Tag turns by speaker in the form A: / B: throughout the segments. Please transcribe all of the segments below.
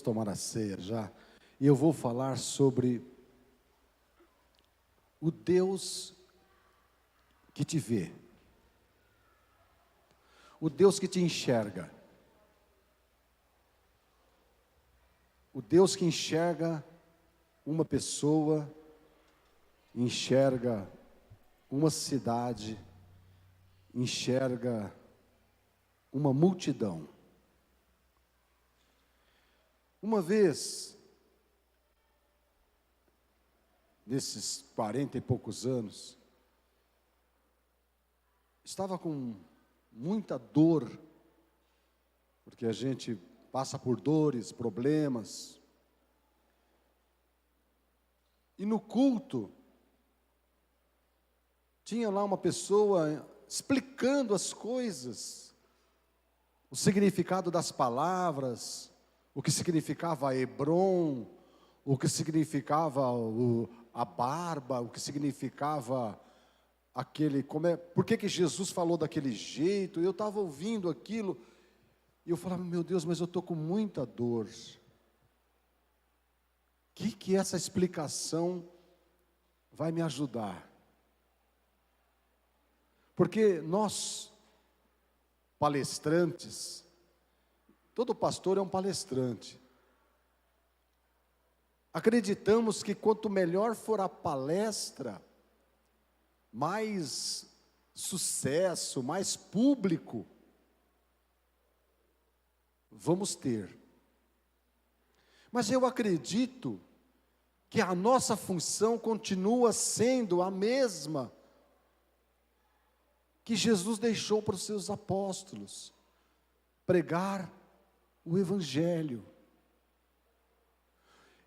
A: tomar a ceia já, e eu vou falar sobre o Deus que te vê, o Deus que te enxerga, o Deus que enxerga uma pessoa, enxerga uma cidade, enxerga uma multidão. Uma vez, nesses 40 e poucos anos, estava com muita dor, porque a gente passa por dores, problemas, e no culto, tinha lá uma pessoa explicando as coisas, o significado das palavras, o que significava Hebron, o que significava a barba, o que significava aquele, por que Jesus falou daquele jeito. Eu estava ouvindo aquilo, e eu falava, meu Deus, mas eu estou com muita dor. O que essa explicação vai me ajudar? Porque nós, palestrantes, todo pastor é um palestrante. Acreditamos que quanto melhor for a palestra, mais sucesso, mais público vamos ter. Mas eu acredito que a nossa função continua sendo a mesma que Jesus deixou para os seus apóstolos: pregar o Evangelho.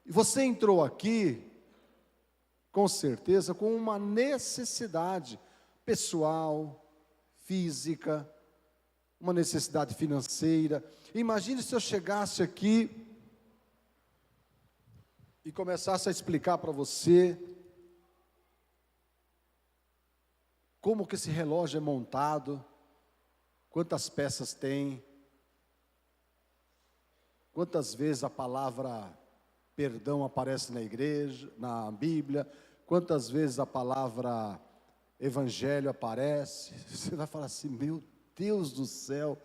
A: E você entrou aqui, com certeza, com uma necessidade pessoal, física, uma necessidade financeira. Imagine se eu chegasse aqui e começasse a explicar para você como que esse relógio é montado, quantas peças tem, quantas vezes a palavra perdão aparece na igreja, na Bíblia, quantas vezes a palavra evangelho aparece. Você vai falar assim, meu Deus do céu,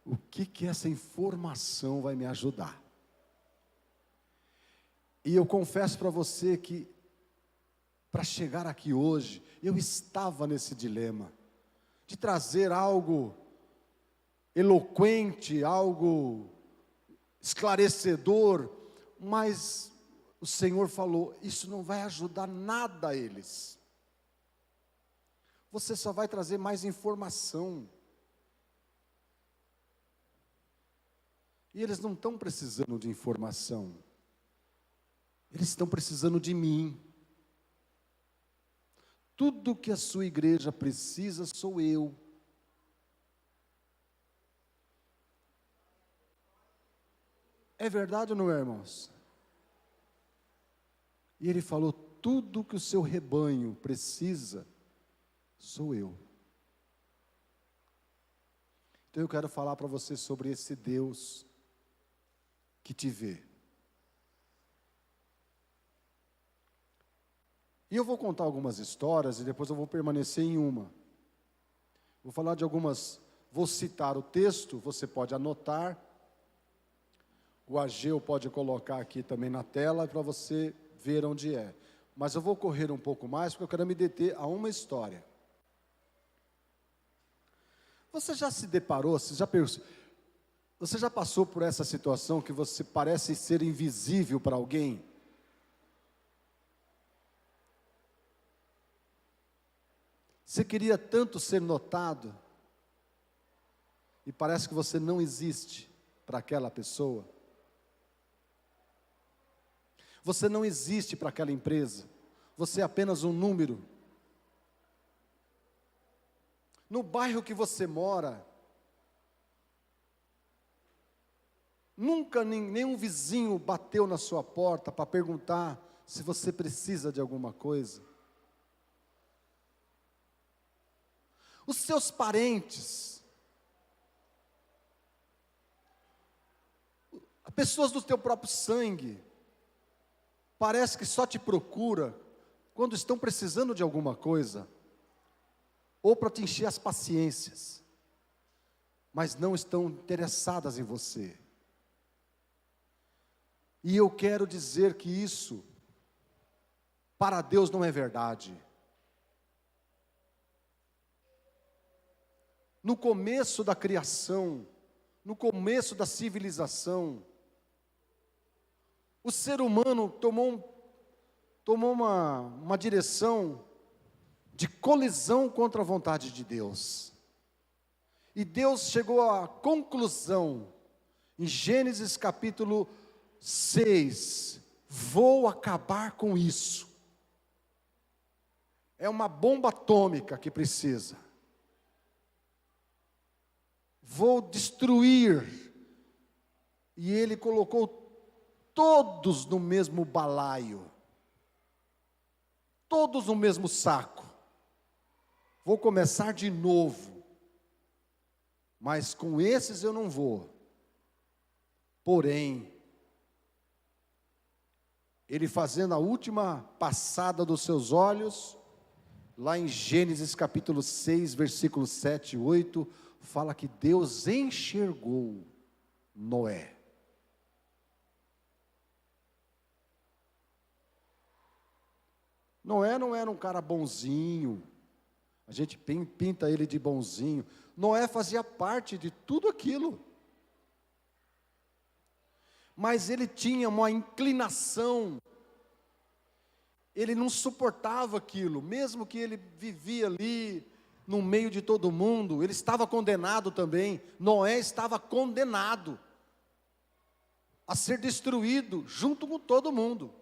A: o que essa informação vai me ajudar? E eu confesso para você que, para chegar aqui hoje, eu estava nesse dilema, de trazer algo eloquente, algo esclarecedor, mas o Senhor falou, isso não vai ajudar nada a eles. Você só vai trazer mais informação. E eles não estão precisando de informação. Eles estão precisando de mim. Tudo que a sua igreja precisa sou eu. É verdade ou não é, irmãos? E ele falou, tudo que o seu rebanho precisa, sou eu. Então eu quero falar para você sobre esse Deus que te vê. E eu vou contar algumas histórias e depois eu vou permanecer em uma. Vou falar de algumas, vou citar o texto, você pode anotar. O Ageu pode colocar aqui também na tela para você ver onde é. Mas eu vou correr um pouco mais porque eu quero me deter a uma história. Você já se deparou, você já passou por essa situação que você parece ser invisível para alguém? Você queria tanto ser notado e parece que você não existe para aquela pessoa? Você não existe para aquela empresa, você é apenas um número. No bairro que você mora, nunca nenhum vizinho bateu na sua porta para perguntar se você precisa de alguma coisa. Os seus parentes, Pessoas do teu próprio sangue, parece que só te procura quando estão precisando de alguma coisa, ou para te encher as paciências, mas não estão interessadas em você. E eu quero dizer que isso, para Deus, não é verdade. No começo da criação, no começo da civilização, o ser humano tomou uma direção de colisão contra a vontade de Deus. E Deus chegou à conclusão, em Gênesis capítulo 6, vou acabar com isso. É uma bomba atômica que precisa. Vou destruir. E ele colocou todos no mesmo balaio. Todos no mesmo saco. Vou começar de novo. Mas com esses eu não vou. Porém, ele fazendo a última passada dos seus olhos, lá em Gênesis capítulo 6, versículos 7 e 8, fala que Deus enxergou Noé. Noé não era um cara bonzinho, a gente pinta ele de bonzinho. Noé fazia parte de tudo aquilo. Mas ele tinha uma inclinação, ele não suportava aquilo, mesmo que ele vivia ali, no meio de todo mundo, ele estava condenado também. Noé estava condenado a ser destruído, junto com todo mundo.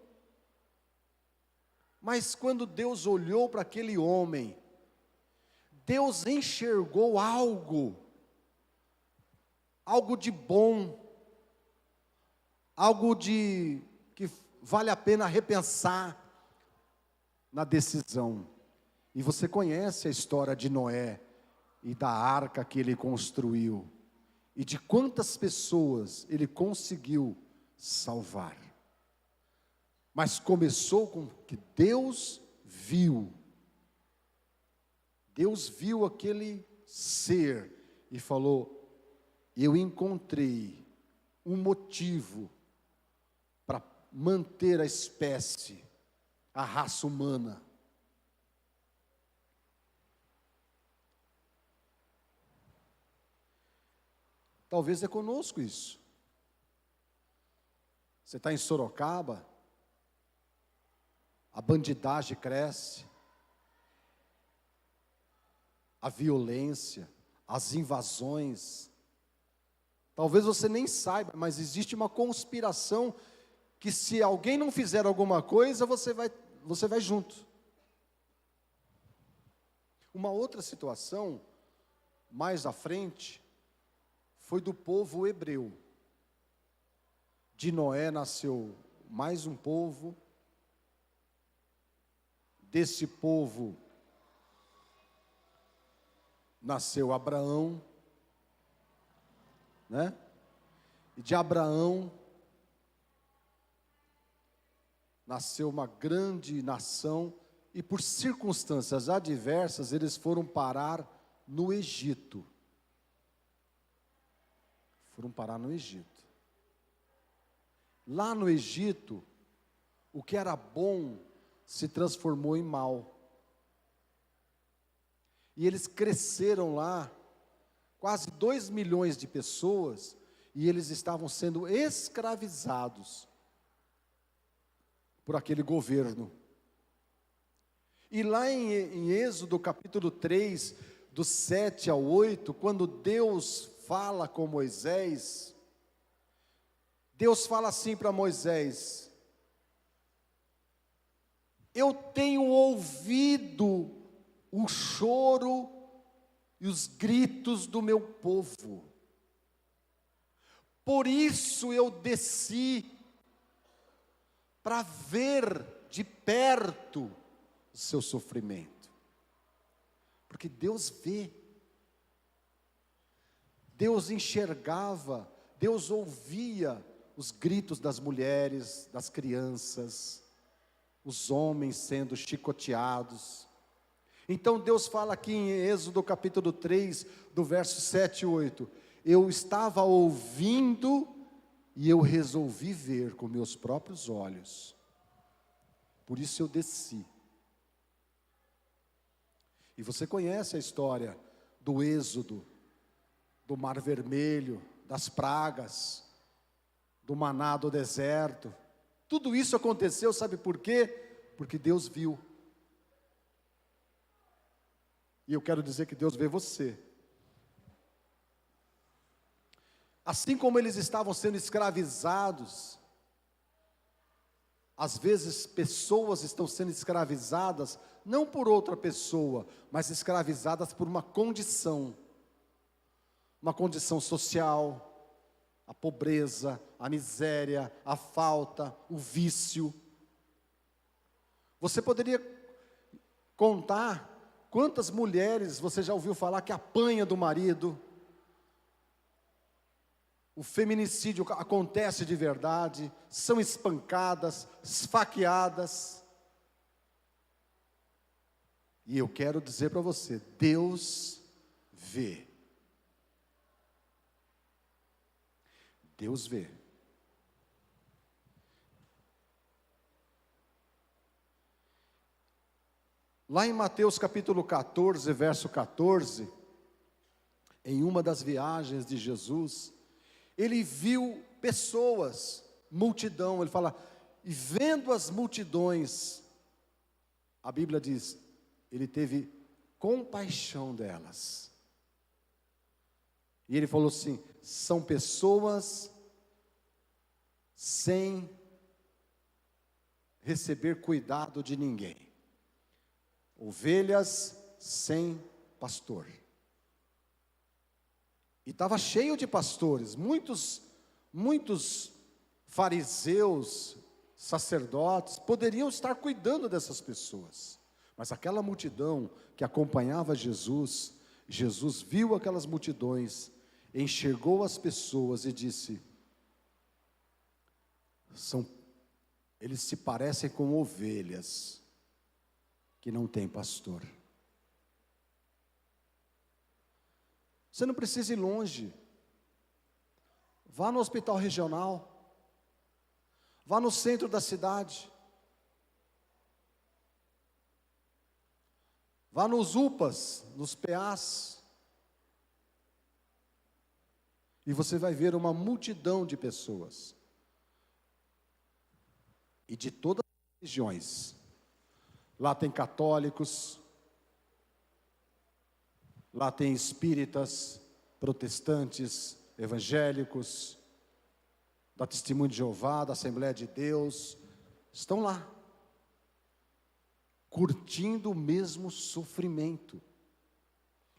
A: Mas quando Deus olhou para aquele homem, Deus enxergou algo de bom, algo que vale a pena repensar na decisão. E você conhece a história de Noé e da arca que ele construiu, e de quantas pessoas ele conseguiu salvar. Mas começou com que Deus viu aquele ser e falou: eu encontrei um motivo para manter a espécie, a raça humana. Talvez é conosco isso. Você está em Sorocaba, a bandidagem cresce, a violência, as invasões. Talvez você nem saiba, mas existe uma conspiração que se alguém não fizer alguma coisa, você vai junto. Uma outra situação, mais à frente, foi do povo hebreu. De Noé nasceu mais um povo. Desse povo nasceu Abraão, né? E de Abraão nasceu uma grande nação, e por circunstâncias adversas eles foram parar no Egito. Foram parar no Egito. Lá no Egito, o que era bom se transformou em mal. E eles cresceram lá, quase 2 milhões de pessoas, e eles estavam sendo escravizados por aquele governo. E lá em Êxodo capítulo 3, do 7 ao 8, quando Deus fala com Moisés, Deus fala assim para Moisés: eu tenho ouvido o choro e os gritos do meu povo, por isso eu desci para ver de perto o seu sofrimento, porque Deus vê, Deus enxergava, Deus ouvia os gritos das mulheres, das crianças, os homens sendo chicoteados. Então Deus fala aqui em Êxodo capítulo 3, do verso 7 e 8, eu estava ouvindo e eu resolvi ver com meus próprios olhos, por isso eu desci. E você conhece a história do Êxodo, do Mar Vermelho, das pragas, do maná do deserto. Tudo isso aconteceu, sabe por quê? Porque Deus viu. E eu quero dizer que Deus vê você. Assim como eles estavam sendo escravizados, às vezes pessoas estão sendo escravizadas, não por outra pessoa, mas escravizadas por uma condição social, a pobreza, a miséria, a falta, o vício. Você poderia contar quantas mulheres você já ouviu falar que apanha do marido? O feminicídio acontece de verdade, são espancadas, esfaqueadas. E eu quero dizer para você, Deus vê. Deus vê. Lá em Mateus capítulo 14, verso 14, em uma das viagens de Jesus, ele viu pessoas, multidão, ele fala, e vendo as multidões, a Bíblia diz, ele teve compaixão delas. E ele falou assim, são pessoas sem receber cuidado de ninguém. Ovelhas sem pastor. E estava cheio de pastores, muitos fariseus, sacerdotes, poderiam estar cuidando dessas pessoas. Mas aquela multidão que acompanhava Jesus, Jesus viu aquelas multidões, enxergou as pessoas e disse, eles se parecem com ovelhas que não têm pastor. Você não precisa ir longe. Vá no hospital regional. Vá no centro da cidade. Vá nos UPAs, nos PAs. E você vai ver uma multidão de pessoas. E de todas as religiões. Lá tem católicos. Lá tem espíritas, protestantes, evangélicos, da Testemunho de Jeová, da Assembleia de Deus, estão lá, curtindo o mesmo sofrimento,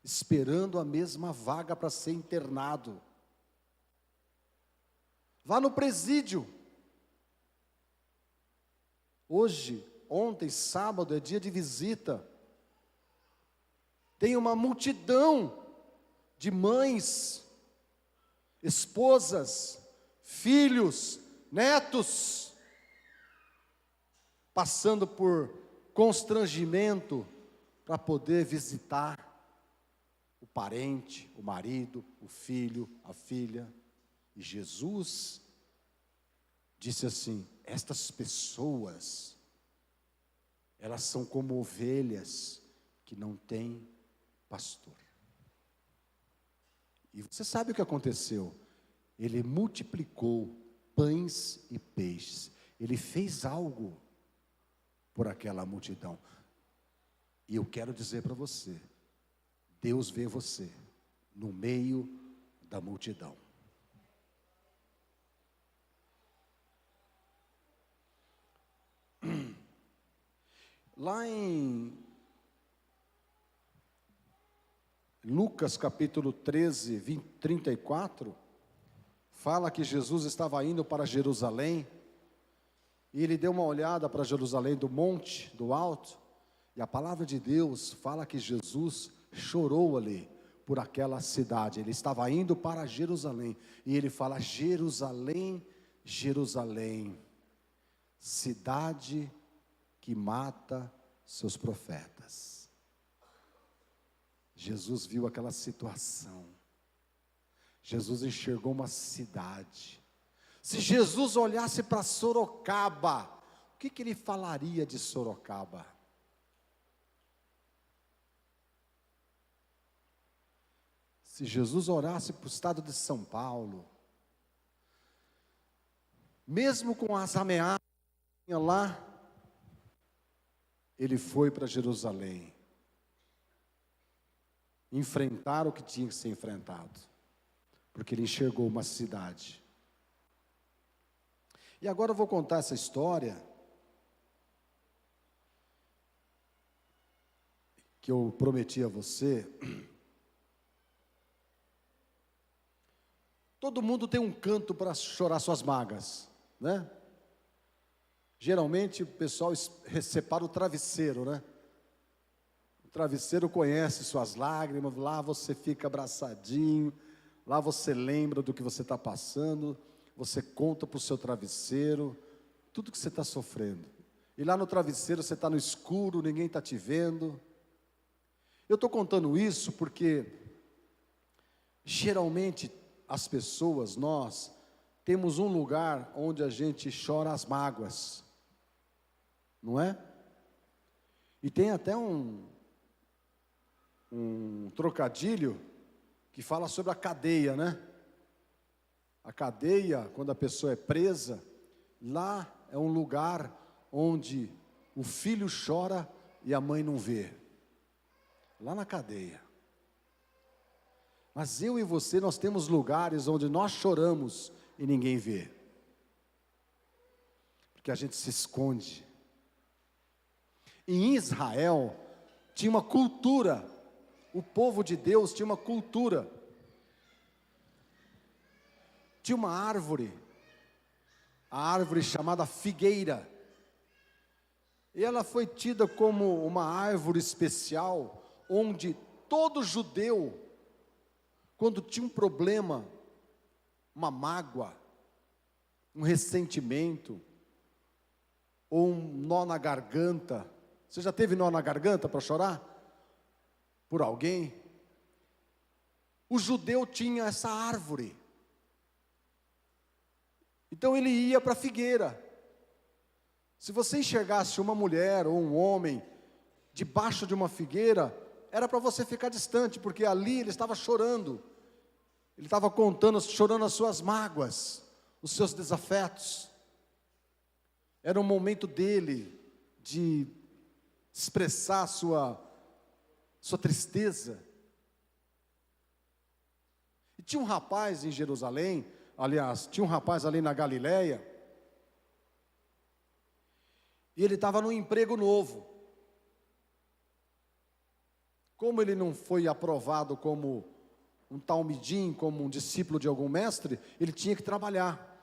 A: esperando a mesma vaga para ser internado. Vá no presídio. Ontem, sábado, é dia de visita. Tem uma multidão de mães, esposas, filhos, netos, passando por constrangimento para poder visitar o parente, o marido, o filho, a filha. E Jesus disse assim, estas pessoas, elas são como ovelhas que não têm pastor. E você sabe o que aconteceu? Ele multiplicou pães e peixes. Ele fez algo por aquela multidão. E eu quero dizer para você, Deus vê você no meio da multidão. Lá em Lucas capítulo 13, 34, fala que Jesus estava indo para Jerusalém, e ele deu uma olhada para Jerusalém do monte, do alto, e a palavra de Deus fala que Jesus chorou ali, por aquela cidade. Ele estava indo para Jerusalém, e ele fala, Jerusalém, Jerusalém, cidade que mata seus profetas. Jesus viu aquela situação. Jesus enxergou uma cidade. Se Jesus olhasse para Sorocaba, o que ele falaria de Sorocaba? Se Jesus orasse para o estado de São Paulo, mesmo com as ameaças lá, ele foi para Jerusalém, enfrentar o que tinha que ser enfrentado, porque ele enxergou uma cidade. E agora eu vou contar essa história, que eu prometi a você. Todo mundo tem um canto para chorar suas mágoas, né? Geralmente o pessoal separa o travesseiro, né? O travesseiro conhece suas lágrimas, lá você fica abraçadinho, lá você lembra do que você está passando, você conta para o seu travesseiro, tudo que você está sofrendo. E lá no travesseiro você está no escuro, ninguém está te vendo. Eu estou contando isso porque, geralmente, as pessoas, nós, temos um lugar onde a gente chora as mágoas, não é? E tem até um trocadilho que fala sobre a cadeia, né? A cadeia, quando a pessoa é presa, lá é um lugar onde o filho chora e a mãe não vê. Lá na cadeia. Mas eu e você, nós temos lugares onde nós choramos e ninguém vê. Porque a gente se esconde. Em Israel, tinha uma cultura, o povo de Deus tinha uma cultura. Tinha uma árvore, a árvore chamada figueira. E ela foi tida como uma árvore especial, onde todo judeu, quando tinha um problema, uma mágoa, um ressentimento, ou um nó na garganta. Você já teve nó na garganta para chorar? Por alguém? O judeu tinha essa árvore. Então ele ia para a figueira. Se você enxergasse uma mulher ou um homem debaixo de uma figueira, era para você ficar distante, porque ali ele estava chorando. Ele estava contando, chorando as suas mágoas, os seus desafetos. Era um momento dele de expressar a sua tristeza. E tinha um rapaz em Jerusalém, aliás, tinha um rapaz ali na Galileia, e ele estava num emprego novo. Como ele não foi aprovado como um talmidim, como um discípulo de algum mestre, ele tinha que trabalhar.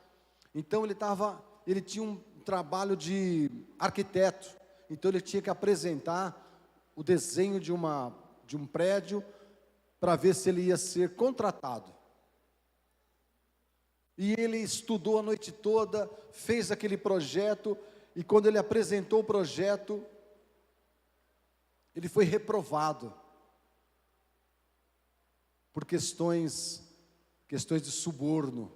A: Então ele tinha um trabalho de arquiteto. Então ele tinha que apresentar o desenho de um prédio para ver se ele ia ser contratado. E ele estudou a noite toda, fez aquele projeto, e quando ele apresentou o projeto, ele foi reprovado por questões de suborno.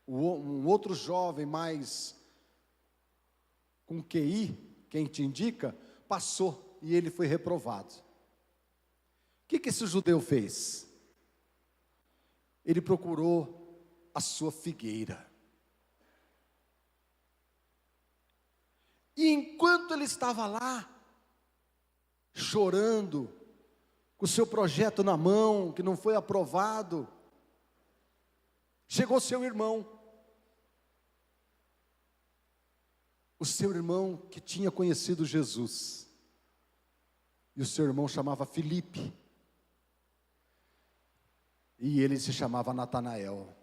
A: Um outro jovem mais com QI, quem te indica, passou e ele foi reprovado. O que esse judeu fez? Ele procurou a sua figueira. E enquanto ele estava lá, chorando, com o seu projeto na mão, que não foi aprovado, chegou seu irmão. O seu irmão que tinha conhecido Jesus. E o seu irmão chamava Filipe. E ele se chamava Natanael.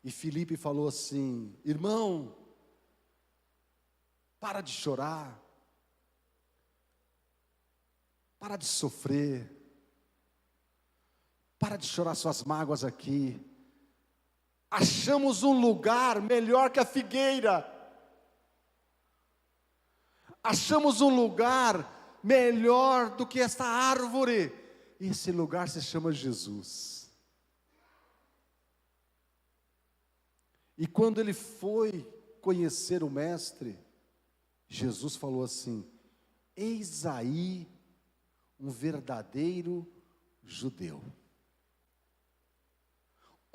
A: E Filipe falou assim: irmão, para de chorar. Para de sofrer. Para de chorar suas mágoas aqui. Achamos um lugar melhor que a figueira. Achamos um lugar melhor do que esta árvore. E esse lugar se chama Jesus. E quando ele foi conhecer o mestre, Jesus falou assim: eis aí um verdadeiro judeu.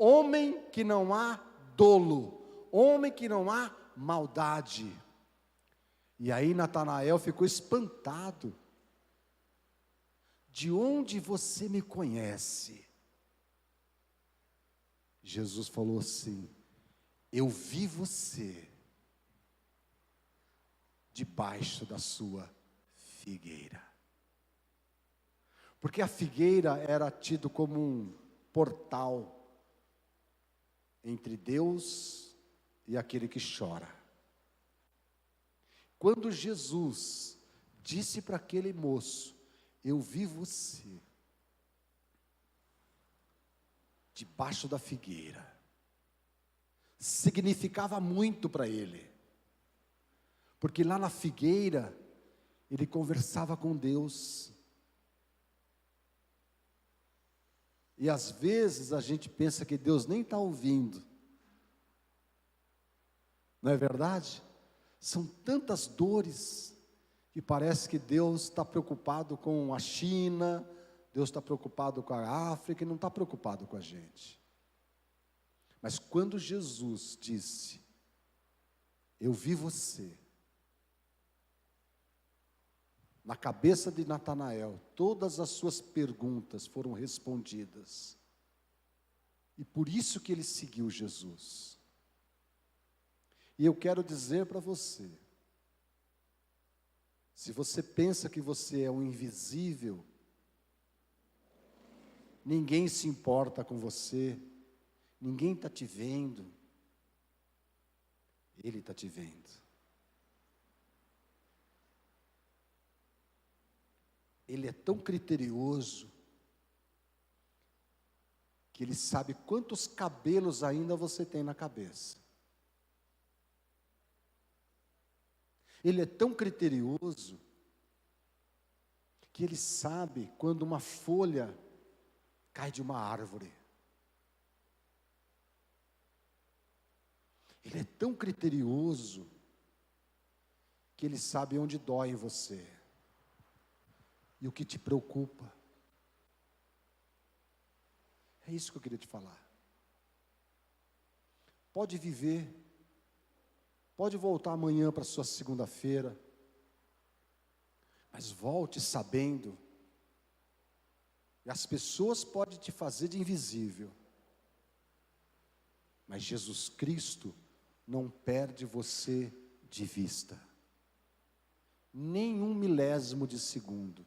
A: Homem que não há dolo, homem que não há maldade. E aí Natanael ficou espantado. De onde você me conhece? Jesus falou assim: eu vi você debaixo da sua figueira. Porque a figueira era tido como um portal entre Deus e aquele que chora. Quando Jesus disse para aquele moço: eu vi você debaixo da figueira, significava muito para ele, porque lá na figueira ele conversava com Deus. E às vezes a gente pensa que Deus nem está ouvindo, não é verdade? São tantas dores, que parece que Deus está preocupado com a China, Deus está preocupado com a África, e não está preocupado com a gente. Mas quando Jesus disse: eu vi você, na cabeça de Natanael, todas as suas perguntas foram respondidas. E por isso que ele seguiu Jesus. E eu quero dizer para você, se você pensa que você é um invisível, ninguém se importa com você, ninguém está te vendo, Ele está te vendo. Ele é tão criterioso, que Ele sabe quantos cabelos ainda você tem na cabeça. Ele é tão criterioso, que Ele sabe quando uma folha cai de uma árvore. Ele é tão criterioso, que Ele sabe onde dói em você, e o que te preocupa. É isso que eu queria te falar. Pode viver, pode voltar amanhã para a sua segunda-feira, mas volte sabendo, e as pessoas podem te fazer de invisível, mas Jesus Cristo não perde você de vista, nem um milésimo de segundo.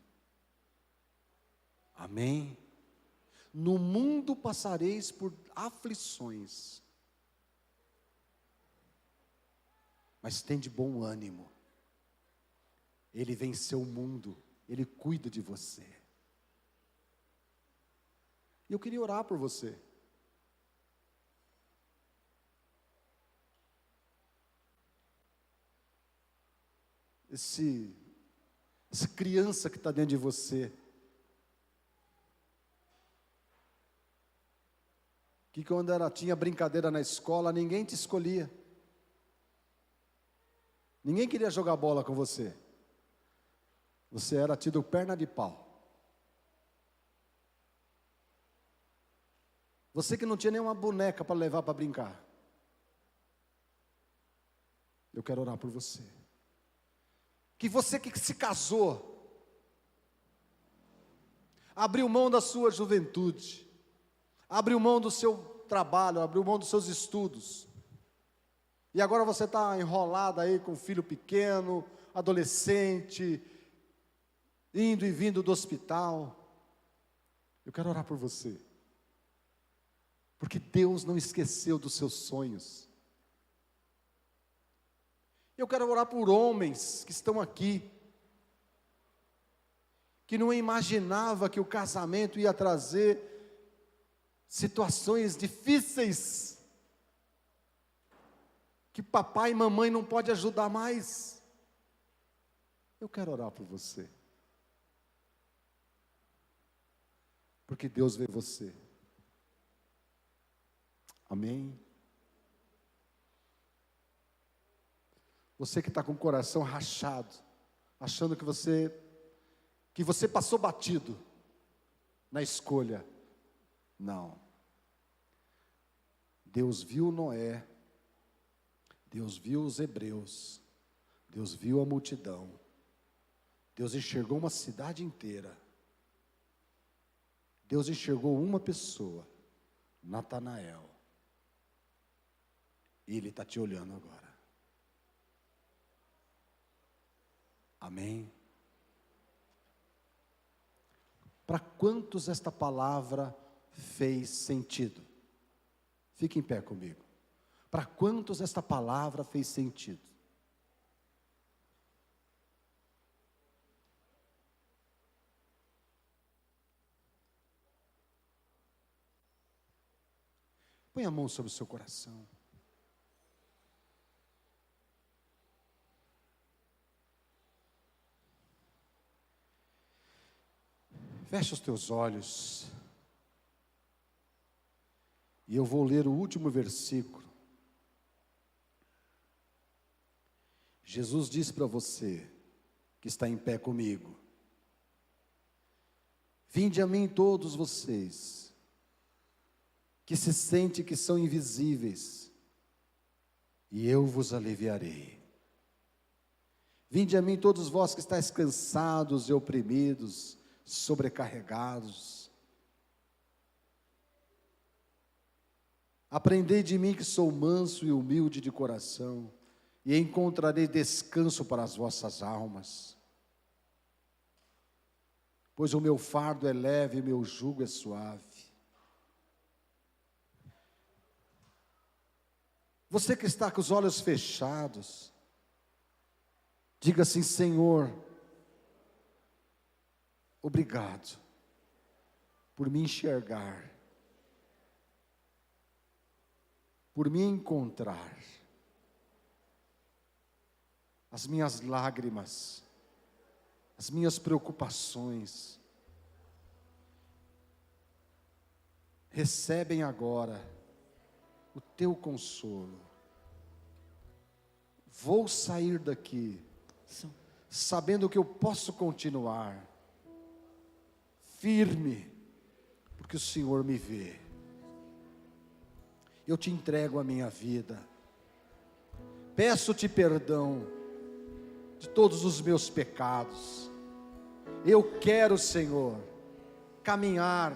A: Amém? No mundo passareis por aflições, mas tem de bom ânimo. Ele venceu o mundo, Ele cuida de você. E eu queria orar por você. Essa criança que está dentro de você, que quando tinha brincadeira na escola, ninguém te escolhia, ninguém queria jogar bola com você, você era tido perna de pau, você que não tinha nenhuma boneca para levar para brincar. Eu quero orar por você, que você que se casou, abriu mão da sua juventude, abriu mão do seu trabalho, abriu mão dos seus estudos, e agora você está enrolado aí com um filho pequeno, adolescente, indo e vindo do hospital. Eu quero orar por você, porque Deus não esqueceu dos seus sonhos. Eu quero orar por homens que estão aqui, que não imaginava que o casamento ia trazer situações difíceis, que papai e mamãe não podem ajudar mais. Eu quero orar por você, porque Deus vê você. Amém? Você que está com o coração rachado, achando que você passou batido na escolha. Não. Deus viu Noé, Deus viu os hebreus, Deus viu a multidão, Deus enxergou uma cidade inteira, Deus enxergou uma pessoa, Natanael, e Ele está te olhando agora. Amém? Para quantos esta palavra fez sentido? Fique em pé comigo. Para quantos esta palavra fez sentido? Põe a mão sobre o seu coração. Feche os teus olhos. E eu vou ler o último versículo. Jesus disse para você, que está em pé comigo: vinde a mim todos vocês, que se sentem que são invisíveis, e eu vos aliviarei. Vinde a mim todos vós que estáis cansados e oprimidos, sobrecarregados. Aprendei de mim que sou manso e humilde de coração, e encontrarei descanso para as vossas almas. Pois o meu fardo é leve e meu jugo é suave. Você que está com os olhos fechados, diga assim: Senhor, obrigado por me enxergar, por me encontrar. As minhas lágrimas, as minhas preocupações, recebem agora o teu consolo. Vou sair daqui sabendo que eu posso continuar firme, porque o Senhor me vê. Eu te entrego a minha vida, peço-te perdão de todos os meus pecados. Eu quero, Senhor, caminhar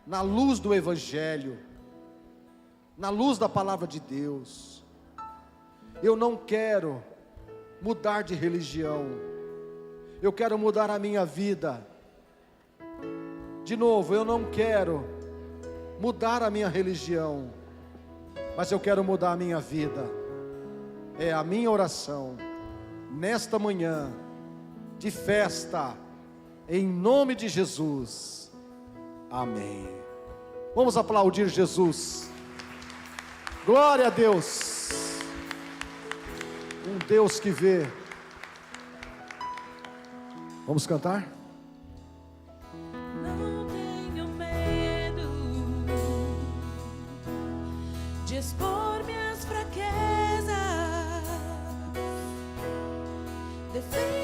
A: na luz do Evangelho, na luz da palavra de Deus. Eu não quero mudar de religião, eu quero mudar a minha vida. De novo, eu não quero mudar a minha religião, mas eu quero mudar a minha vida. É a minha oração nesta manhã de festa, em nome de Jesus. Amém. Vamos aplaudir Jesus. Glória a Deus. Um Deus que vê. Vamos cantar?
B: Não tenho medo de expor minhas fraquezas. Defende